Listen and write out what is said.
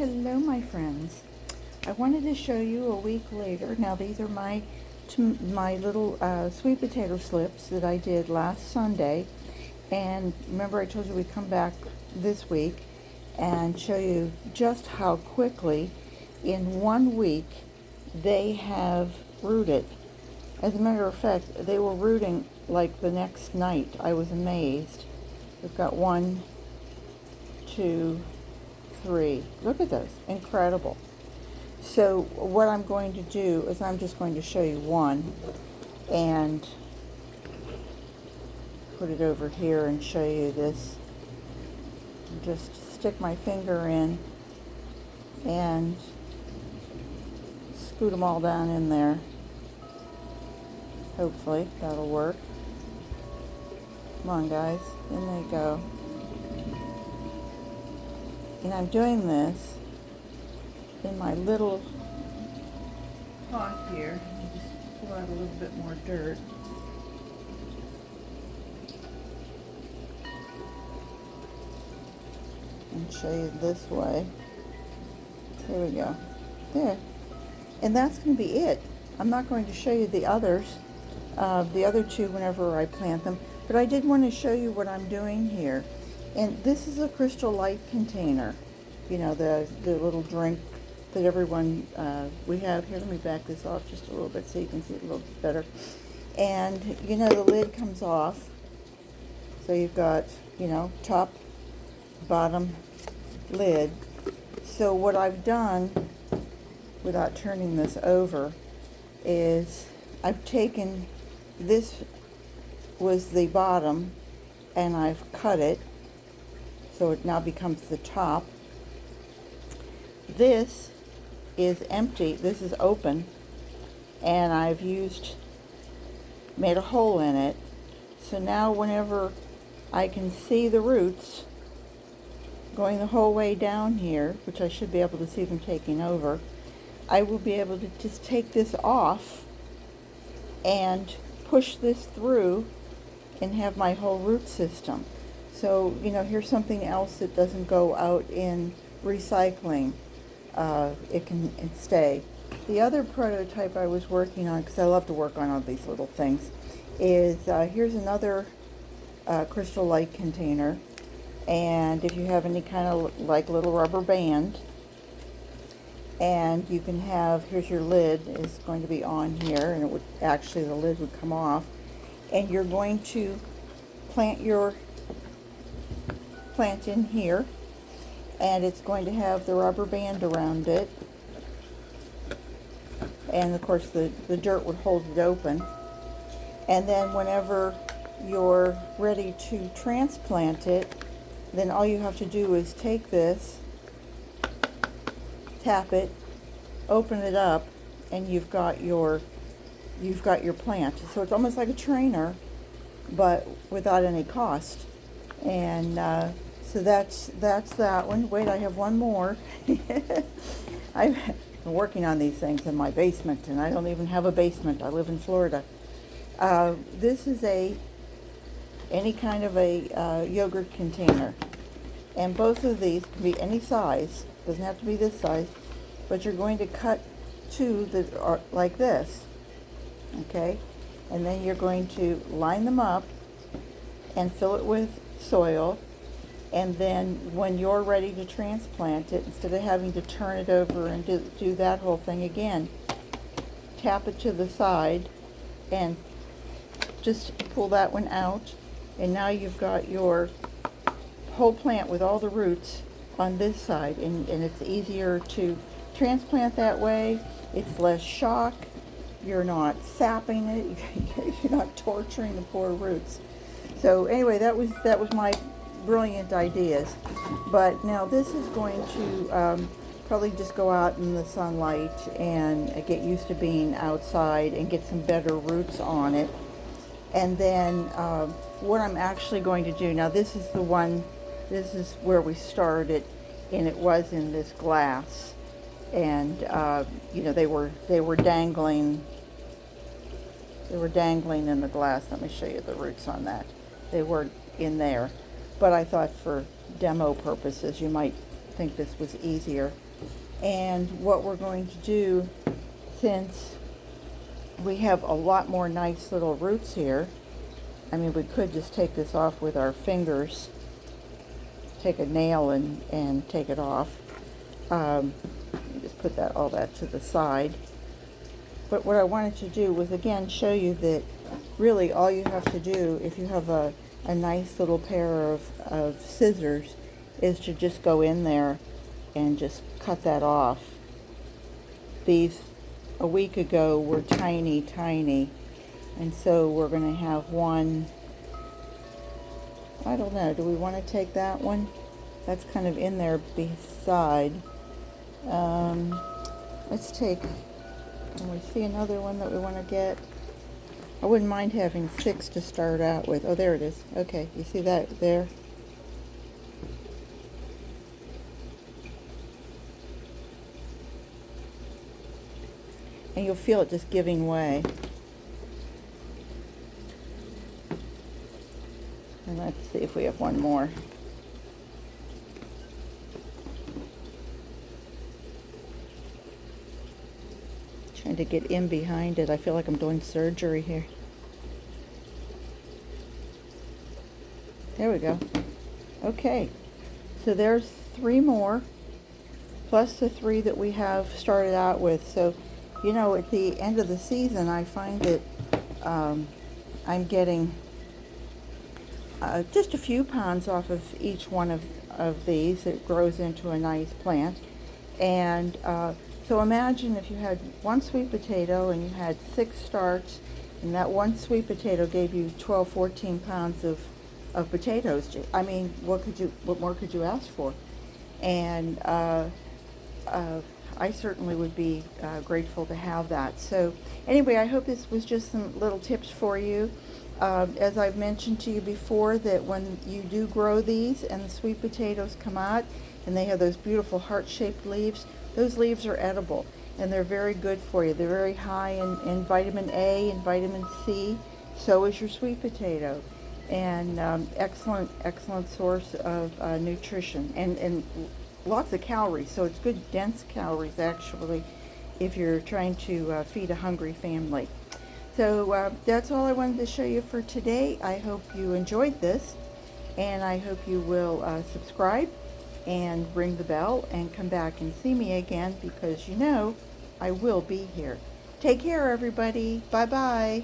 Hello, my friends. I wanted to show you a week later. Now, these are my little sweet potato slips that I did last Sunday. And remember, I told you we'd come back this week and show you just how quickly, in 1 week, they have rooted. As a matter of fact, they were rooting like the next night. I was amazed. We've got 1, 2, 3. Look at this. Incredible. So what I'm going to do is I'm just going to show you one and put it over here and show you this. Just stick my finger in and scoot them all down in there. Hopefully that'll work. Come on, guys. In they go. And I'm doing this in my little pot here. Let me just pull out a little bit more dirt. And show you this way. Here we go. There. And that's going to be it. I'm not going to show you the others, the other two whenever I plant them, but I did want to show you what I'm doing here. And this is a Crystal Light container. You know, the little drink that everyone, we have here. Let me back this off just a little bit so you can see it a little bit better. And, you know, the lid comes off. So you've got, you know, top, bottom, lid. So what I've done, without turning this over, is I've taken, this was the bottom, and I've cut it so it now becomes the top. This is empty, this is open, and I've made a hole in it. So now whenever I can see the roots going the whole way down here, which I should be able to see them taking over, I will be able to just take this off and push this through and have my whole root system. So, you know, here's something else that doesn't go out in recycling. It can stay. The other prototype I was working on, because I love to work on all these little things, is here's another Crystal Light container. And if you have any kind of like little rubber band, and you can have, here's your lid is going to be on here, and it would actually, the lid would come off, and you're going to plant your plant in here, and it's going to have the rubber band around it, and of course the dirt would hold it open. And then whenever you're ready to transplant it, then all you have to do is take this, tap it, open it up, and you've got your plant. So it's almost like a trainer, but without any cost. And so that's that one. Wait, I have one more. I've been working on these things in my basement, and I don't even have a basement. I live in Florida. This is any kind of a yogurt container, and both of these can be any size. Doesn't have to be this size, but you're going to cut two that are like this, okay? And then you're going to line them up and fill it with soil, and then when you're ready to transplant it, instead of having to turn it over and do that whole thing again, tap it to the side and just pull that one out, and now you've got your whole plant with all the roots on this side, and it's easier to transplant that way. It's less shock. You're not sapping it. You're not torturing the poor roots. So anyway, that was my brilliant ideas. But now this is going to probably just go out in the sunlight and get used to being outside and get some better roots on it. And then what I'm actually going to do, now this is the one, this is where we started, and it was in this glass. And you know, they were dangling in the glass. Let me show you the roots on that. They were in there, but I thought for demo purposes you might think this was easier. And what we're going to do, since we have a lot more nice little roots here, I mean, we could just take this off with our fingers, take a nail and take it off. Just put all that to the side. But what I wanted to do was, again, show you that really all you have to do, if you have a nice little pair of scissors, is to just go in there and just cut that off. These, a week ago, were tiny, tiny. And so we're going to have one, I don't know, do we want to take that one? That's kind of in there beside. Let's take, can we see another one that we want to get? I wouldn't mind having 6 to start out with. Oh, there it is. Okay, you see that there? And you'll feel it just giving way. And let's see if we have one more. Trying to get in behind it. I feel like I'm doing surgery here. There we go. Okay, so there's 3 more, plus the 3 that we have started out with. So, you know, at the end of the season, I find that I'm getting just a few pounds off of each one of these. It grows into a nice plant. And so imagine if you had 1 sweet potato and you had 6 starts, and that 1 sweet potato gave you 12, 14 pounds of potatoes. I mean, what more could you ask for? And I certainly would be grateful to have that. So anyway, I hope this was just some little tips for you. As I've mentioned to you before, that when you do grow these and the sweet potatoes come out and they have those beautiful heart-shaped leaves, those leaves are edible and they're very good for you. They're very high in vitamin A and vitamin C. So is your sweet potato. And excellent source of nutrition and lots of calories. So it's good, dense calories, actually, if you're trying to feed a hungry family. So that's all I wanted to show you for today. I hope you enjoyed this, and I hope you will subscribe and ring the bell and come back and see me again, because you know I will be here. Take care, everybody. Bye-bye.